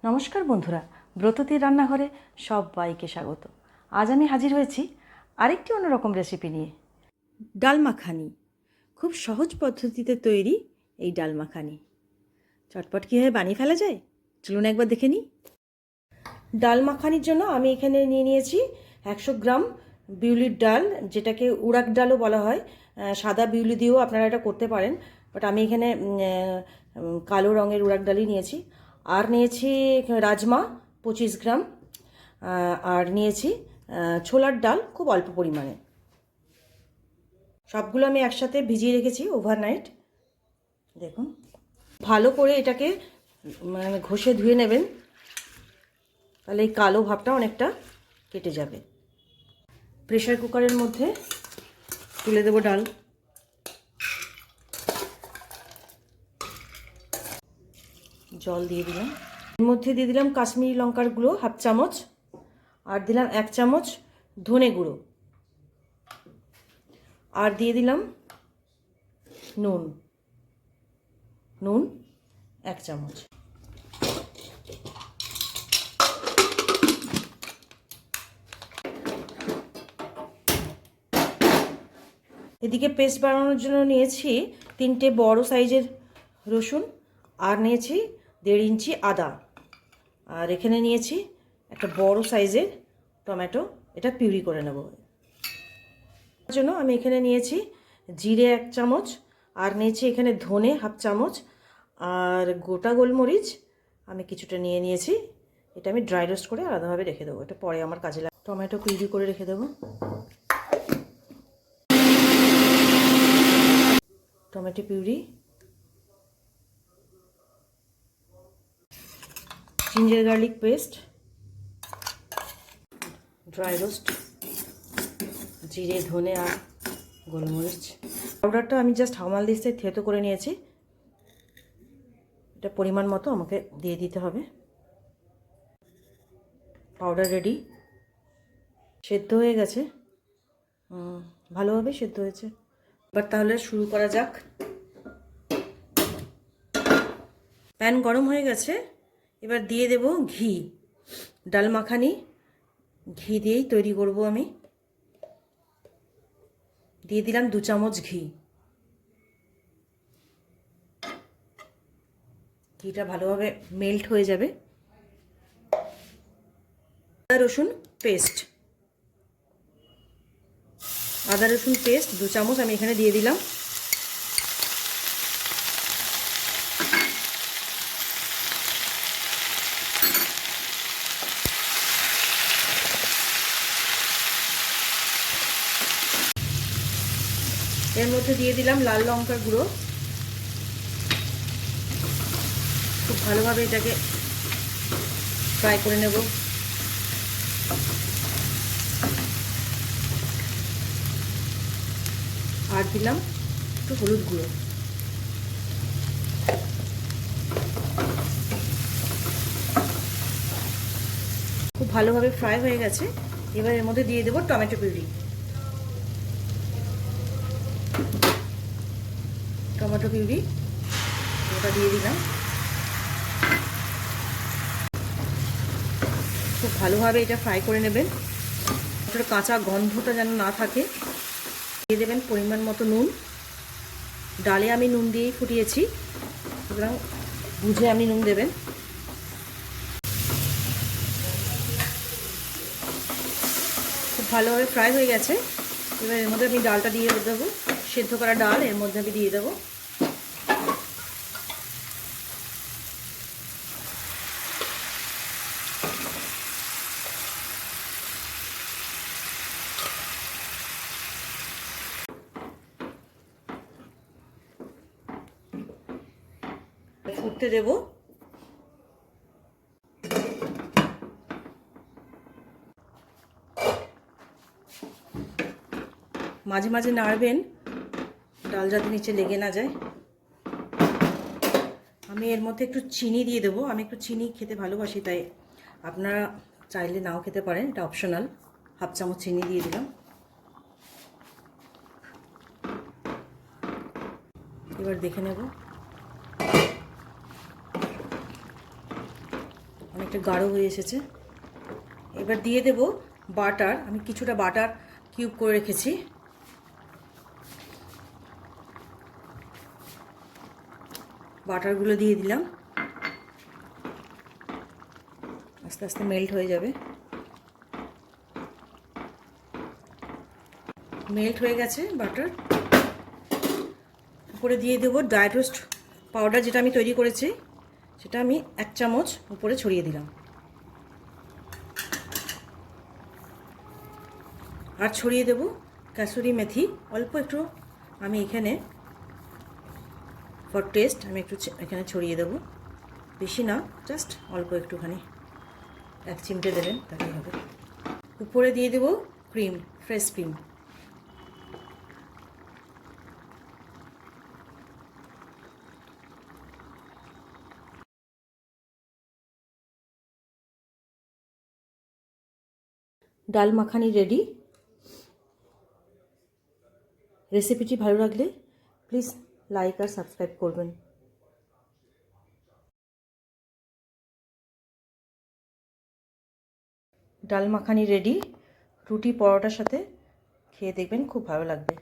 নমস্কার বন্ধুরা, ব্রততীর রান্নাঘরে সবাইকে স্বাগত। আজ আমি হাজির হয়েছি আরেকটি অন্যরকম রেসিপি নিয়ে। ডাল মাখানি। খুব সহজ পদ্ধতিতে তৈরি এই ডাল মাখানি চটপট কীভাবে বানিয়ে ফেলা যায় চলুন একবার দেখে নিই। ডাল মাখানির জন্য আমি এখানে নিয়ে নিয়েছি 100 গ্রাম বিউলির ডাল, যেটাকে উড়াক ডালও বলা হয়। সাদা বিউলি দিয়েও আপনারা এটা করতে পারেন, বাট আমি এখানে কালো রঙের উড়াক ডালই নিয়েছি। আর নিয়েছি রাজমা 25 গ্রাম, আর নিয়েছি ছোলার ডাল খুব অল্প পরিমাণে। সবগুলো আমি একসাথে ভিজিয়ে রেখেছি ওভারনাইট। দেখুন, ভালো করে এটাকে ঘষে ধুয়ে নেবেন, তাহলে এই কালো ভাবটা অনেকটা কেটে যাবে। প্রেসার কুকারের মধ্যে তুলে দেবো ডাল। জল দিয়ে দিলাম, এর মধ্যে দিয়ে দিলাম কাশ্মীরি লঙ্কার গুঁড়ো 1/2 চামচ, আর দিলাম 1 চামচ ধনে গুঁড়ো, আর দিয়ে দিলাম নুন 1 চামচ। এদিকে পেস্ট বানানোর জন্য নিয়েছি 3টে বড় সাইজের রসুন, আর নিয়েছি 1.5 ইঞ্চি আদা, আর এখানে নিয়েছি একটা বড় সাইজের টমেটো, এটা পিউরি করে নেব। তার জন্য আমি এখানে নিয়েছি জিরে 1 চামচ, আর নিয়েছি এখানে ধনে 1/2 চামচ, আর গোটা গোলমরিচ আমি কিছুটা নিয়ে নিয়েছি। এটা আমি ড্রাই রোস্ট করে আলাদাভাবে রেখে দেবো, এটা পরে আমার কাজে লাগে। টমেটো পিউরি করে রেখে দেবো। Tomato puree, ginger garlic paste, dry roast জিরে ধনে আর গোলমরিচ পাউডারটা আমি জাস্ট হামাল দিস্তে থেতো করে নিয়েছি। এটা পরিমাণ মতো আমাকে দিয়ে দিতে হবে। পাউডার রেডি, সেদ্ধ হয়ে গেছে, ভালোভাবে সেদ্ধ হয়েছে। এবার তাহলে শুরু করা যাক। প্যান গরম হয়ে গেছে, এবার দিয়ে দেব ঘি। ডাল মাখানি ঘি দিয়েই তৈরি করব আমি। দিয়ে দিলাম 2 চামচ ঘি। ঘিটা ভালোভাবে মেল্ট হয়ে যাবে। আদা রসুন পেস্ট, 2 চামচ আমি এখানে দিয়ে দিলাম। এর মধ্যে দিয়ে দিলাম লাল লঙ্কার গুঁড়ো। খুব ভালোভাবে এটাকে ফ্রাই করে নেব। আর দিলাম একটু হলুদ গুঁড়ো। খুব ভালোভাবে ফ্রাই হয়ে গেছে। এবার এর মধ্যে দিয়ে দেবো টমেটো পিউরি। ওটা দিয়ে দিলাম। খুব ভালোভাবে এটা ফ্রাই করে নেবেন, ওটার কাঁচা গন্ধটা যেন না থাকে। দিয়ে দেবেন পরিমাণ মতো নুন। ডালে আমি নুন দিয়েই ফুটিয়েছি, সুতরাং বুঝে আপনি নুন দেবেন। খুব ভালোভাবে ফ্রাই হয়ে গেছে। এবার এর মধ্যে আমি ডালটা দিয়ে দেবো, সেদ্ধ করা ডাল এর মধ্যে আমি দিয়ে দেবো। ফুটতে দেব। মাঝে মাঝে নাড়বেন, ডাল যাতে নিচে লেগে না যায়। আমি এর মধ্যে একটু চিনি দিয়ে দেবো। আমি একটু চিনি খেতে ভালোবাসি, তাই আপনারা চাইলে নাও খেতে পারেন, এটা অপশনাল। 1/2 চামচ চিনি দিয়ে দিলাম। এবার দেখে নেব। এটা গাঢ় হয়ে এসেছে। এবার দিয়ে দেব বাটার। আমি কিছুটা বাটার কিউব করে রেখেছি। বাটারগুলো দিয়ে দিলাম, আস্তে আস্তে মেল্ট হয়ে যাবে। মেল্ট হয়ে গেছে বাটার। উপরে দিয়ে দেবো ড্রাই রোস্ট পাউডার, যেটা আমি তৈরি করেছি, সেটা আমি 1 চামচ উপরে ছড়িয়ে দিলাম। আর ছড়িয়ে দেব কাসুরি মেথি অল্প একটু। আমি এখানে ফর টেস্ট আমি একটু এখানে ছড়িয়ে দেব, বেশি না, জাস্ট অল্প একটুখানি, 1 চিমটে দেবেন তাহলেই হবে। উপরে দিয়ে দেব ক্রিম, ফ্রেশ ক্রিম। ডাল মাখানি রেডি। রেসিপিটি ভালো লাগলে প্লিজ লাইক আর সাবস্ক্রাইব করবেন। ডাল মাখানি রেডি। রুটি পরোটার সাথে খেয়ে দেখবেন, খুব ভালো লাগবে।